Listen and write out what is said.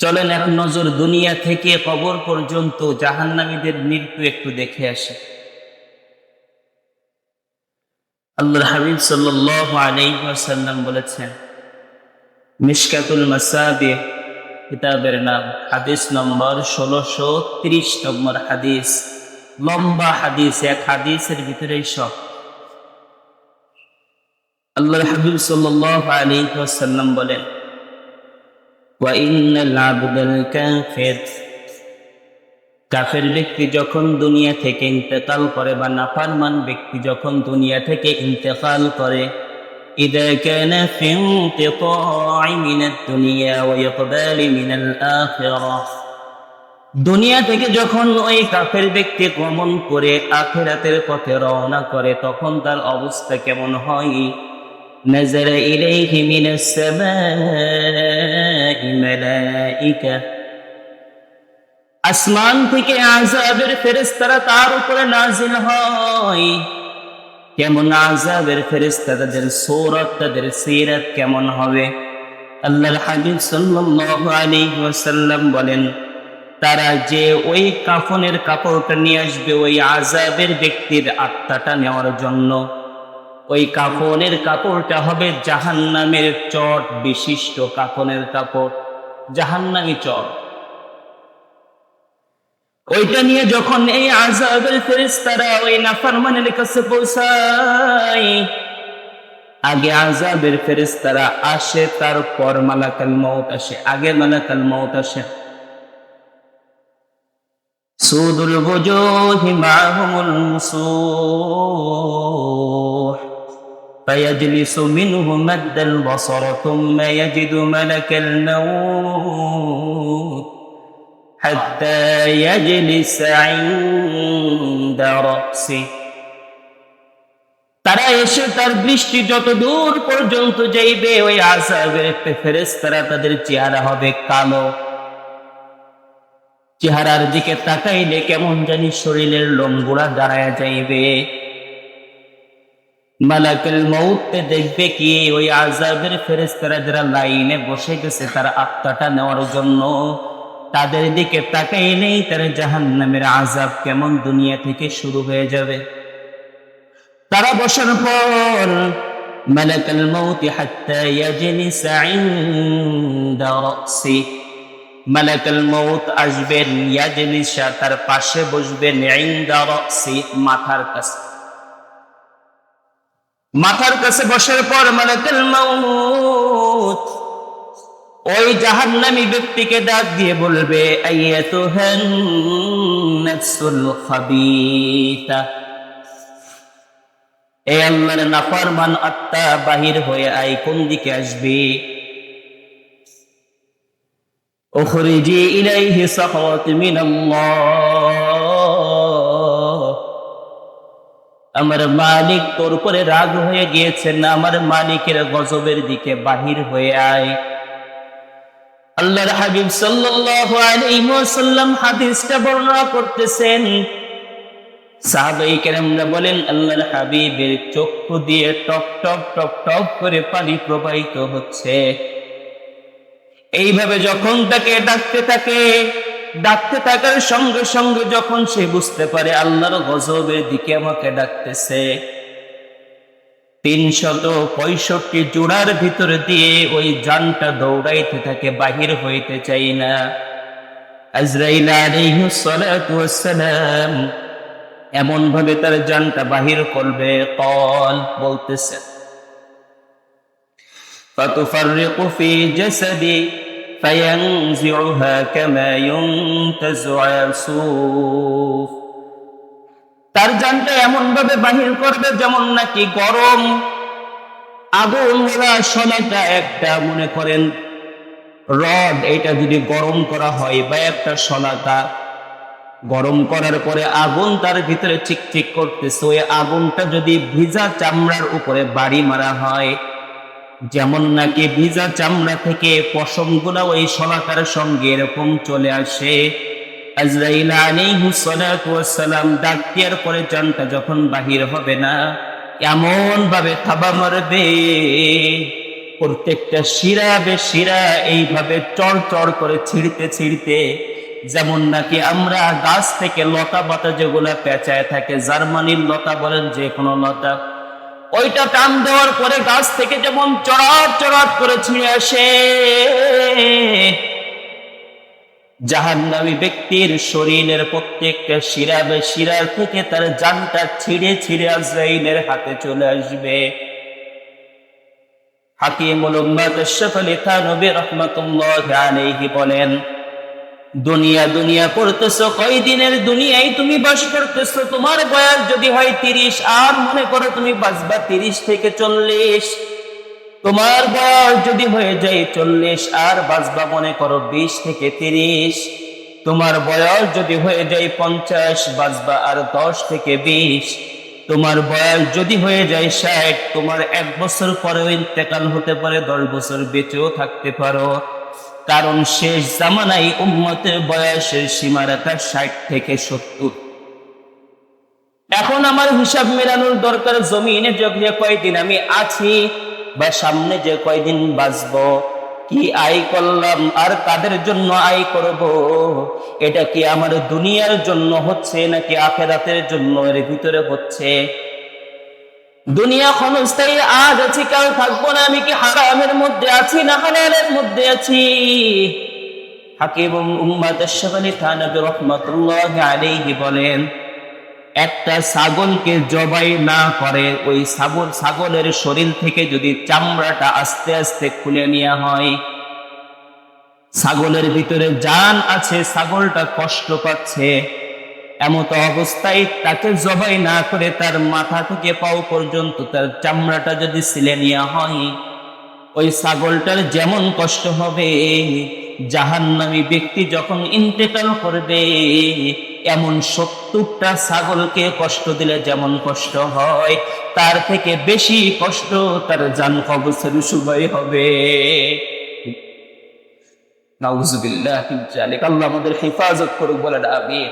চলেন এক নজর দুনিয়া থেকে কবর পর্যন্ত জাহান্নামীদের মৃত্যু একটু দেখে আসে। আল্লাহর হাবিব সাল্লাল্লাহু আলাইহি ওয়াসাল্লাম বলেছেন, মিশকাতুল মাসাবিহ কিতাবের নাম, হাদিস নম্বর 1630 নম্বর হাদিস। লম্বা হাদিস, এক হাদিসের ভিতরেই সব। আল্লাহর হাবিব সাল্লাল্লাহু আলাইহি ওয়াসাল্লাম বলেন, ওয়া ইন্নাল আবদাল কাফির, কাফের ব্যক্তি যখন দুনিয়া থেকে ইন্তেকাল করে বা নাফরমান ব্যক্তি যখন দুনিয়া থেকে ইন্তেকাল করে, ইদা কানা ফি ইনকিতাই মিনাদ দুনিয়া ওয়া ইকবালি মিনাল আখিরাহ, দুনিয়া থেকে যখন ওই কাফের ব্যক্তি গমন করে আখিরাতের পথে রওনা করে, তখন তার অবস্থা কেমন হয়? নাযারা ইলাইহি মিনাস সামাই মালাইকা, আসমান থেকে আযাবের ফেরেশতারা তার উপরে নাযিল হয়। কেমন আযাবের ফেরেশতা, তাদের সূরত, তাদের সিরাত কেমন হবে? আল্লাহর হাবিব সাল্লাল্লাহু আলাইহি ওয়াসাল্লাম বলেন, তারা যে ওই কাফনের কাপড়টা নিয়ে আসবে ওই আযাবের ব্যক্তির আত্মাটা নেওয়ার জন্য, ওই কাফনের কাপড়টা হবে জাহান্নামের চট বিশিষ্ট কাফনের কাপড়, জাহান্নামী চট। ওইটা নিয়ে যখন এই আযাবের ফেরেশতারা ওই নাফরমানের কাছে পৌঁছায়, আগে আযাবের ফেরেশতারা আসে, তারপর মালাকুল মউত আসে। আগে মালাকুল মউত আসে। সুদুল বুজুহি মাহুমুল মুসূহ ফায়াজলিসু মিনহু মাদ্দাল বসর থুম্মা ইয়াজিদু মালাকাল মউত হাত্তা ইয়াজলিসা ইনদা রাসি, তারা এসে তার দৃষ্টি যত দূর পর্যন্ত যাইবে ওই আযাবের ফেরেশতারা তাদের চেহারা হবে কালো। চেহারার দিকে তাকাইলে কেমন জানি শরীরের লোমগুড়া দাঁড়ায় যাইবে। মালাকুল মউত দেখবে কি ওই আযাবের ফেরেশতারা যারা লাইনে বসে গেছে তার আত্মাটা নেওয়ার জন্য, তাদের দিকে তাকাইলেই তার জাহান্নামের আযাব কেমন দুনিয়া থেকে শুরু হয়ে যাবে। তারা বসার পর মালাকুল মউত হাত্তা ইয়াজলিসা ইনদা রাসি, মালাকুল মউত আসবেন, ইয়াজলিসা তার পাশে বসবেন, ইনদা রাসি মাথার কাছে। মাথার কাছে বসার পর মালাকুল মউত ওই জাহান্নামী ব্যক্তিকে ডাক দিয়ে বলবে, আইয়াতুহান নাফসুল খাবিথা, এই আল্লাহর নাফরমান আত্মা বাহির হয়ে আয়। কোন দিকে আসবে? উখরিজি ইলাইহি সাখাত মিনাল্লাহ, আমার মালিক তোর উপরে রাগ হয়ে গিয়েছেন, আমার মালিকের গজবের দিকে বাহির হয়ে আয়। আল্লাহর হাবিব সাল্লাল্লাহু আলাইহি ওয়াসাল্লাম হাদিসটা বর্ণনা করতেছেন। সাহাবায়ে কেরামরা বলেন, আল্লাহর হাবিবের চক্ষু দিয়ে টপ টপ টপ টপ করে পানি প্রবাহিত হচ্ছে। এইভাবে যখন তাকে ডাকতে থাকার সঙ্গে সঙ্গে যখন সে বুঝতে পারে আল্লাহর গজবের দিকে আমাকে ডাকতেছে, 365 জোড়ার ভিতর দিয়ে ওই জানটা দৌড়াইতে থাকে, বাহির হইতে চাই না। আজরাইল আলাইহিস সালাতু ওয়াস সালাম এমন ভাবে তার জানটা বাহির করবে, কল বলতেছে, ফাতুফাররিকু ফি জাসাদি ফায়ানজিউহা কামা ইউনতাজু আসুফ, তার জানটা এমন ভাবে বাহির করবে যেমন নাকি গরম আগুন শলাটা, একটা মনে করেন রড, এটা যদি গরম করা হয় বা একটা শলাটা গরম করার পরে আগুন তার ভিতরে চিকচিক করতেছে, ওই আগুনটা যদি ভিজা চামড়ার উপরে বাড়ি মারা হয়, যেমন নাকি ভিজা চামড়া থেকে পশমগুলা ওই শলাকার সঙ্গে এরকম চলে আসে। আজরাইল আলাইহিস সালাতু ওয়াস সালাম ডাক দেওয়ার পরে জানটা যখন বাহির হবে না, এমন ভাবে থাবা মারবে প্রত্যেকটা শিরা বেশিরা এইভাবে চড় করে ছিঁড়তে যেমন নাকি আমরা গাছ থেকে লতা পাতা যেগুলা পেঁচায় থাকে, জার্মানির লতা বলেন, যে কোনো লতা, ওইটা টান দেওয়ার পরে গাছ থেকে যেমন চড়াট করে ছিঁড়ে আসে, জাহান্নামী ব্যক্তির শরীরের প্রত্যেকটা শিরা বেশিরা থেকে তার জানটা ছিঁড়ে আজরাইলের হাতে চলে আসবে। হাকিমুল উম্মাত আশরাফ আলী থানভী রাহমাতুল্লাহি আলাইহি বলেন, দুনিয়া করতেছো, কয়দিনের দুনিয়ায় তুমি বাস করতেছো? তোমার বয়স যদি হয় 30, আর মনে করো তুমি বাঁচবা 30 থেকে 40। তোমার বয়স যদি হয়ে যায় 40, আর বাঁচবা মনে করো 20 থেকে 30। তোমার বয়স যদি হয়ে যায় 50, বাঁচবা আর 10 থেকে 20। তোমার বয়স যদি হয়ে যায় 60, তোমার 1 বছর পরেও ইন্তেকাল হতে পারে, 10 বছর বেঁচেও থাকতে পারো। কারণ শেষ জামানায় উম্মতের বয়সের সীমারেখা 60 থেকে 70। এখন আমার হিসাব মেলানোর দরকার, জমিনে যে কয়দিন আমি আছি বা সামনে যে কয়দিন বাঁচবো, কি আয় করলাম আর কাদের জন্য আয় করব? এটা কি আমার দুনিয়ার জন্য হচ্ছে নাকি আখিরাতের জন্য এর ভিতরে হচ্ছে? দুনিয়া ক্ষণস্থায়ী, আজ আছি কাল থাকবো না। আমি কি হারামের মধ্যে আছি না হালালের মধ্যে আছি? হাকিম উম্মাত আশরাফ আলী থানভী রাহমাতুল্লাহি আলাইহি বলেন, একটা ছাগলকে জবাই না করে ওই ছাগলের শরীর থেকে যদি চামড়াটা আস্তে আস্তে খুলে নেওয়া হয়, ছাগলের ভিতরে জান আছে, ছাগলটা কষ্ট পাচ্ছে, এমত অবস্থায় তাকে জবাই না করে তার মাথা থেকে পাও পর্যন্ত তার চামড়াটা যদি ছিলে নেওয়া হয়, ওই ছাগলটার যেমন কষ্ট হবে, জাহান্নামী ব্যক্তি যখন ইন্তেকাল করবে, এমন 70টা ছাগলকে কষ্ট দিলে যেমন কষ্ট হয়, তার থেকে বেশি কষ্ট তার জান কবজের সময় হবে। নাউজুবিল্লাহি মিন যালিক। আল্লাহ আমাদের হেফাজত করুক, বলেন আমিন।